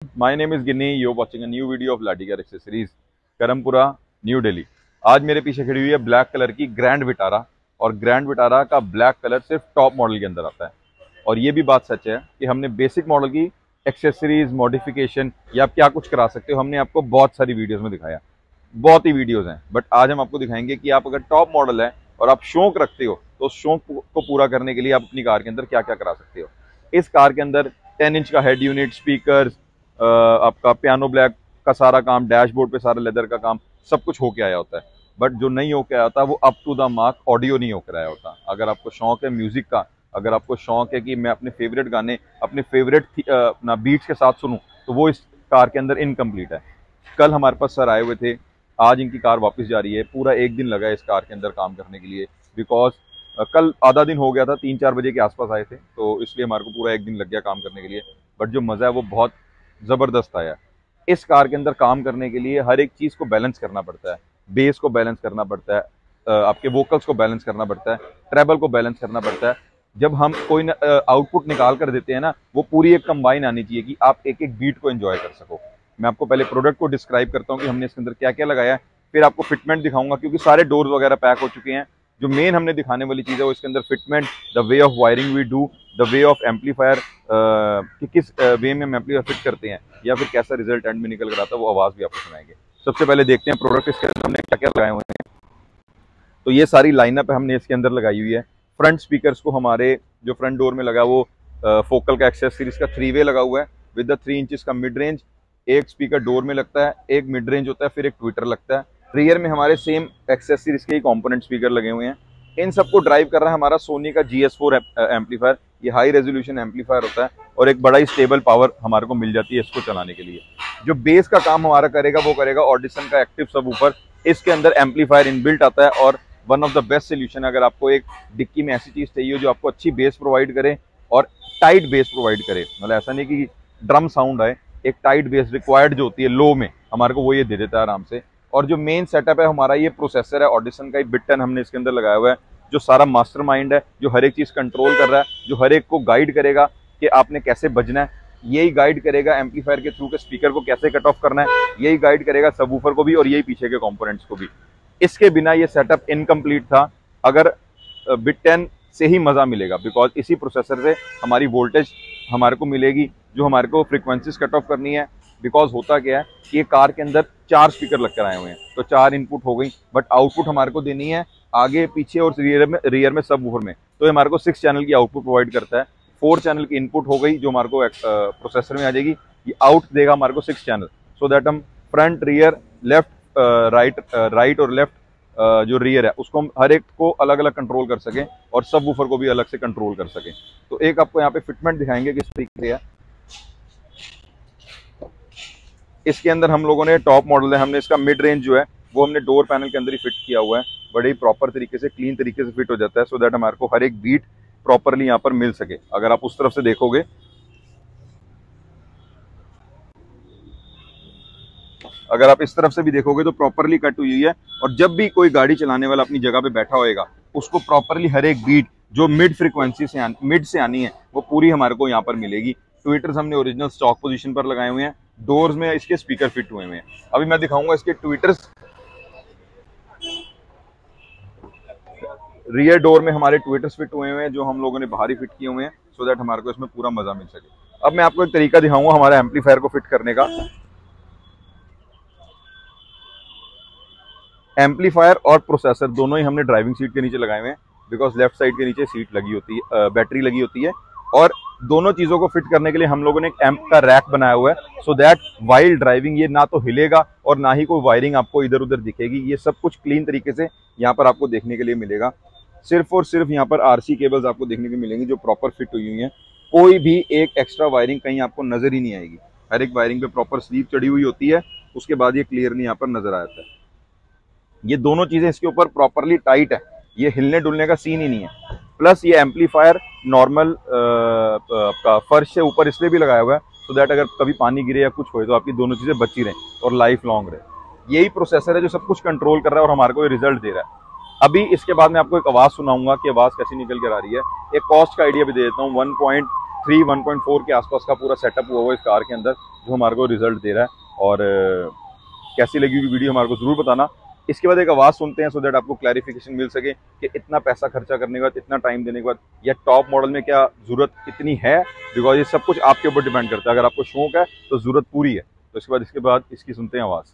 My name is Ginny. You're watching a new video of Latigar Accessories, Karampura, new Delhi. आज मेरे पीछे खड़ी हुई है ब्लैक कलर की ग्रैंड विटारा, और ग्रैंड विटारा का ब्लैक कलर सिर्फ टॉप मॉडल के अंदर आता है। और ये भी बात सच है कि हमने बेसिक मॉडल की एक्सेसरीज मॉडिफिकेशन या आप क्या कुछ करा सकते हो, हमने आपको बहुत सारी वीडियोस में दिखाया, बहुत ही वीडियोस हैं। बट आज हम आपको दिखाएंगे कि आप अगर टॉप मॉडल है और आप शौक रखते हो तो उस शौक को पूरा करने के लिए आप अपनी कार के अंदर क्या क्या करा सकते हो। इस कार के अंदर 10 इंच का हेड यूनिट, स्पीकर, आपका पियानो ब्लैक का सारा काम, डैशबोर्ड पे सारा लेदर का काम, सब कुछ होके आया होता है। बट जो नहीं होके आया होता वो up to the mark audio नहीं होकर आया होता। अगर आपको शौक है म्यूजिक का, अगर आपको शौक है कि मैं अपने फेवरेट गाने अपने फेवरेट अपना बीट्स के साथ सुनूं, तो वो इस कार के अंदर इनकम्प्लीट है। कल हमारे पास सर आए हुए थे, आज इनकी कार वापस जा रही है। पूरा एक दिन लगा है इस कार के अंदर काम करने के लिए, बिकॉज कल आधा दिन हो गया था, 3-4 बजे के आसपास आए थे, तो इसलिए हमारे को पूरा एक दिन लग गया काम करने के लिए। बट जो मज़ा है वो बहुत ज़बरदस्त आया। इस कार के अंदर काम करने के लिए हर एक चीज़ को बैलेंस करना पड़ता है। बेस को बैलेंस करना पड़ता है, आपके वोकल्स को बैलेंस करना पड़ता है, ट्रेबल को बैलेंस करना पड़ता है। जब हम कोई आउटपुट निकाल कर देते हैं ना, वो पूरी एक कंबाइन आनी चाहिए कि आप एक एक बीट को एंजॉय कर सको। मैं आपको पहले प्रोडक्ट को डिस्क्राइब करता हूँ कि हमने इसके अंदर क्या क्या लगाया है, फिर आपको फिटमेंट दिखाऊंगा, क्योंकि सारे डोर्स वगैरह पैक हो चुके हैं। जो मेन हमने दिखाने वाली चीज़ है वो इसके अंदर fitment, the way of wiring we do, the way of amplifier, कि किस वे में हम एम्पलीफायर फिट करते हैं, या फिर कैसा रिजल्ट एंड में निकल कर आता है, वो आवाज़ भी आपको सुनाएंगे। सबसे पहले देखते हैं प्रोडक्ट इसके अंदर हमने क्या क्या लगाए हुए हैं। तो ये सारी लाइनअप हमने इसके अंदर लगाई हुई है। फ्रंट स्पीकर्स को हमारे जो फ्रंट डोर में लगा वो फोकल का एक्सेस सीरीज का 3 वे लगा हुआ है विद द 3 इंचेस का मिड रेंज। एक स्पीकर डोर में लगता है, एक मिड रेंज होता है, फिर एक ट्विटर लगता है। रियर में हमारे सेम एक्सेस सीरीज के ही कंपोनेंट स्पीकर लगे हुए हैं। इन सबको ड्राइव कर रहा है हमारा सोनी का GS4 एम्पलीफायर। ये हाई रेजोल्यूशन एम्पलीफायर होता है और एक बड़ा ही स्टेबल पावर हमारे को मिल जाती है इसको चलाने के लिए। जो बेस का काम हमारा करेगा वो करेगा ऑडिसन का एक्टिव सबवूफर। इसके अंदर एम्पलीफायर इनबिल्ट आता है और one of the best solution, अगर आपको एक डिक्की में ऐसी चीज़ चाहिए जो आपको अच्छी बेस प्रोवाइड करे और टाइट बेस प्रोवाइड करे, मतलब ऐसा नहीं कि ड्रम साउंड आए, एक टाइट बेस रिक्वायर्ड जो होती है लो में, हमारे को वो ये दे देता है आराम से। और जो मेन सेटअप है हमारा, ये प्रोसेसर है ऑडिसन का, एक बिट 10 हमने इसके अंदर लगाया हुआ है, जो सारा मास्टरमाइंड है, जो हर एक चीज़ कंट्रोल कर रहा है, जो हर एक को गाइड करेगा कि आपने कैसे बजना है। यही गाइड करेगा एम्पलीफायर के थ्रू के स्पीकर को कैसे कट ऑफ करना है, यही गाइड करेगा सबवूफर को भी और यही पीछे के कंपोनेंट्स को भी। इसके बिना ये सेटअप इनकम्प्लीट था। अगर बिट 10 से ही मज़ा मिलेगा, बिकॉज इसी प्रोसेसर से हमारी वोल्टेज हमारे को मिलेगी जो हमारे को फ्रीक्वेंसीज कट ऑफ करनी है। बिकॉज होता क्या है कि ये कार के अंदर 4 स्पीकर लग कर आए हुए हैं, तो 4 इनपुट हो गई, बट आउटपुट हमारे को देनी है आगे पीछे और रियर में सबवूफर में। तो ये हमारे को 6 चैनल की आउटपुट प्रोवाइड करता है। 4 चैनल की इनपुट हो गई जो हमारे को प्रोसेसर में आ जाएगी, ये आउट देगा हमारे को 6 चैनल, सो दैट हम फ्रंट, रियर, लेफ्ट, राइट और लेफ्ट जो रियर है उसको हम हर एक को अलग अलग कंट्रोल कर सकें और सब वूफर को भी अलग से कंट्रोल कर सकें। तो एक आपको यहाँ पे फिटमेंट दिखाएंगे किस तरीके से है। इसके अंदर हम लोगों ने टॉप मॉडल है, हमने इसका मिड रेंज जो है वो हमने डोर पैनल के अंदर ही फिट किया हुआ है। बड़े ही प्रॉपर तरीके से, क्लीन तरीके से फिट हो जाता है, सो दैट हमारे को हर एक बीट प्रॉपरली यहाँ पर मिल सके। अगर आप उस तरफ से देखोगे, अगर आप इस तरफ से भी देखोगे तो प्रॉपरली कट हुई है। और जब भी कोई गाड़ी चलाने वाला अपनी जगह पे बैठा होएगा, उसको प्रॉपरली हर एक बीट जो मिड फ्रीक्वेंसी से मिड से आनी है वो पूरी हमारे को यहाँ पर मिलेगी। ट्विटर्स हमने ओरिजिनल स्टॉक पोजीशन पर लगाए हुए हैं। डोर्स में इसके स्पीकर फिट हुए हैं। अभी मैं दिखाऊंगा इसके ट्विटर्स। रियर डोर में हमारे ट्विटर्स फिट हुए हैं जो हम लोगों ने बाहर ही फिट किए हुए हैं, सो दैट हमारे को इसमें पूरा मजा मिल सके। अब मैं आपको एक तरीका दिखाऊंगा हमारे एम्पलीफायर को फिट करने का। एम्पलीफायर और प्रोसेसर दोनों ही हमने ड्राइविंग सीट के नीचे लगाए हुए हैं, बिकॉज लेफ्ट साइड के नीचे सीट लगी होती है, बैटरी लगी होती है। और दोनों चीज़ों को फिट करने के लिए हम लोगों ने एक एम्प का रैक बनाया हुआ है, सो दैट वाइल ड्राइविंग ये ना तो हिलेगा और ना ही कोई वायरिंग आपको इधर उधर दिखेगी। ये सब कुछ क्लीन तरीके से यहाँ पर आपको देखने के लिए मिलेगा। सिर्फ और सिर्फ यहाँ पर RC केबल्स आपको देखने को मिलेंगी जो प्रॉपर फिट हुई हुई हैं। कोई भी एक एक्स्ट्रा वायरिंग कहीं आपको नजर ही नहीं आएगी। हर एक वायरिंग पे प्रॉपर स्लीव चढ़ी हुई होती है, उसके बाद ये क्लियरली यहाँ पर नजर आ जाता है। ये दोनों चीजें इसके ऊपर प्रॉपरली टाइट है, ये हिलने डुलने का सीन ही नहीं है। प्लस ये एम्पलीफायर नॉर्मल आपका फर्श से ऊपर इसलिए भी लगाया हुआ है, सो दैट अगर कभी पानी गिरे या कुछ हो तो आपकी दोनों चीजें बची रहें और लाइफ लॉन्ग रहे। यही प्रोसेसर है जो सब कुछ कंट्रोल कर रहा है और हमारे को ये रिजल्ट दे रहा है। अभी इसके बाद मैं आपको एक आवाज़ सुनाऊंगा कि आवाज़ कैसी निकल कर आ रही है। एक कॉस्ट का आइडिया भी दे देता हूँ। 3 1.4 के आसपास का पूरा सेटअप हुआ इस कार के अंदर, जो हमारे को रिजल्ट दे रहा है। और कैसी लगी हुई वीडियो हमारे को जरूर बताना। इसके बाद एक आवाज़ सुनते हैं, सो दैट आपको क्लैरिफिकेशन मिल सके कि इतना पैसा खर्चा करने के बाद, इतना टाइम देने के बाद, या टॉप मॉडल में क्या ज़रूरत इतनी है। बिकॉज ये सब कुछ आपके ऊपर डिपेंड करता है। अगर आपको शौक है तो ज़रूरत पूरी है। तो इसके बाद इसकी सुनते हैं आवाज़।